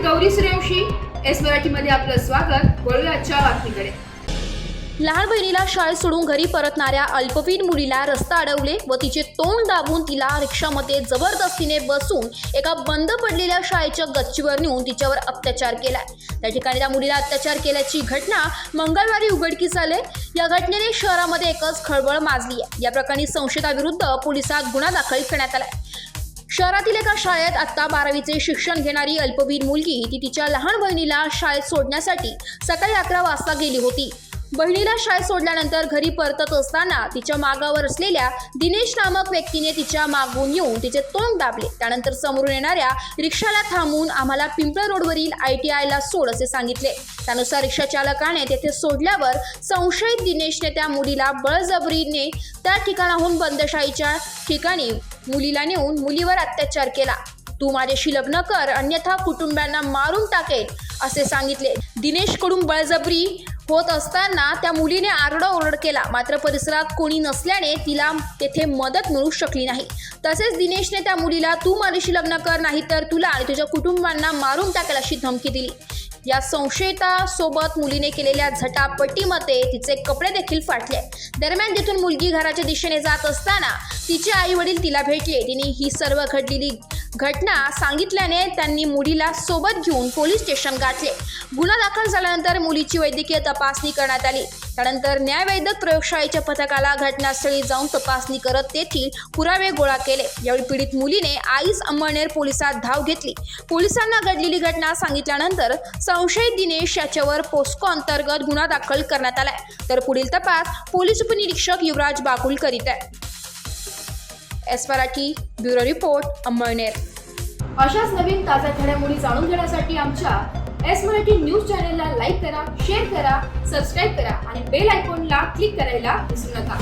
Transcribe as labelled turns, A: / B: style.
A: Gauri Suryavanshi, S मराठीमध्ये आपलं स्वागत। वळूया आजच्या बातमीकडे।
B: लहान बहिणीला शाळेत सोडून घरी परतणाऱ्या अल्पवयीन मुलीला रस्ता अडवले व तिचे तोंड दाबून तिला रिक्षामध्ये जबरदस्तीने बसून एका बंद पडलेल्या शाळेच्या गच्चीवर नेऊन तिच्यावर अत्याचार केलाय। त्या ठिकाणी त्या मुलीला अत्याचार केल्याची घटना मंगळवारी उघडकीस आली। या घटनेने शहरामध्ये एकच खळबळ माजली आहे। या प्रकरणी संशयिताविरुद्ध पोलिसात गुन्हा दाखल करण्यात आलाय। शहरातील एका शाळेत आता 12वीचे शिक्षण घेणारी अल्पवयीन मुलगी ती तिच्या लहान बहिणीला शाळेत सोडण्यासाठी सकाळी 11 वाजता गेली होती। बहिणीला शाळेत सोडल्यानंतर घरी परतत असताना तिच्या मागावर असलेल्या दिनेश नामक व्यक्तीने तिच्या मागून येऊन तिचे तोंड दाबले। त्यानंतर समोरून येणाऱ्या रिक्षाला थांबवून आम्हाला पिंपळ रोडवरील ITIला सोड असे सांगितले। त्यानुसार रिक्षा चालकाने तेथे सोडल्यावर संशयित दिनेशने त्या मुलीला बळजबरीने त्या ठिकाणाहून बंदशाहीच्या ठिकाणी मुलीला नेऊन मुलीवर अत्याचार केला। तू माझ्याशी लग्न कर अन्यथा कुटुंबियांना मारून टाकेल असे सांगितले। दिनेशकडून बळजबरी होत असताना त्या मुलीने आरडाओरड केला, मात्र परिसरात कोणी नसल्याने तिला तेथे मदत मिळू शकली नाही। तसेच दिनेशने त्या मुलीला तू माझ्याशी लग्न कर नाही तर तुला आणि तुझ्या कुटुंबांना मारून टाकेल अशी धमकी दिली। या संशयितासोबत मुलीने केलेल्या झटापटीमध्ये तिचे कपडे देखील फाटले। दरम्यान तिथून मुलगी घराच्या दिशेने जात असताना तिचे आई वडील तिला भेटले। तिने ही सर्व घडलेली घटना सांगितल्याने त्यांनी मुलीला सोबत घेऊन पोलीस स्टेशन गाठले। गुन्हा दाखल झाल्यानंतर मुलीची वैद्यकीय तपासणी करण्यात आली। त्यानंतर न्यायवैद्यक प्रयोगशाळेच्या पथकाला घटनास्थळी जाऊन तपासणी करत तेथील पुरावे गोळा केले। यावेळी पीडित मुलीने आईस अंमळनेर पोलिसात धाव घेतली। पोलिसांना घडलेली घटना सांगितल्यानंतर संशयित दिनेश याच्यावर पोस्को अंतर्गत गुन्हा दाखल करण्यात आलाय, तर पुढील तपास पोलीस उपनिरीक्षक युवराज बाकुल करीत आहे। S Marathi bureau report, Amalner.
A: अशाच नवीन ताज्या घडामोडी जाणून घेण्यासाठी आमच्या एस मराठी न्यूज चॅनलला लाईक करा, शेअर करा, सबस्क्राईब करा आणि बेल आयकॉनला क्लिक करायला विसरू नका।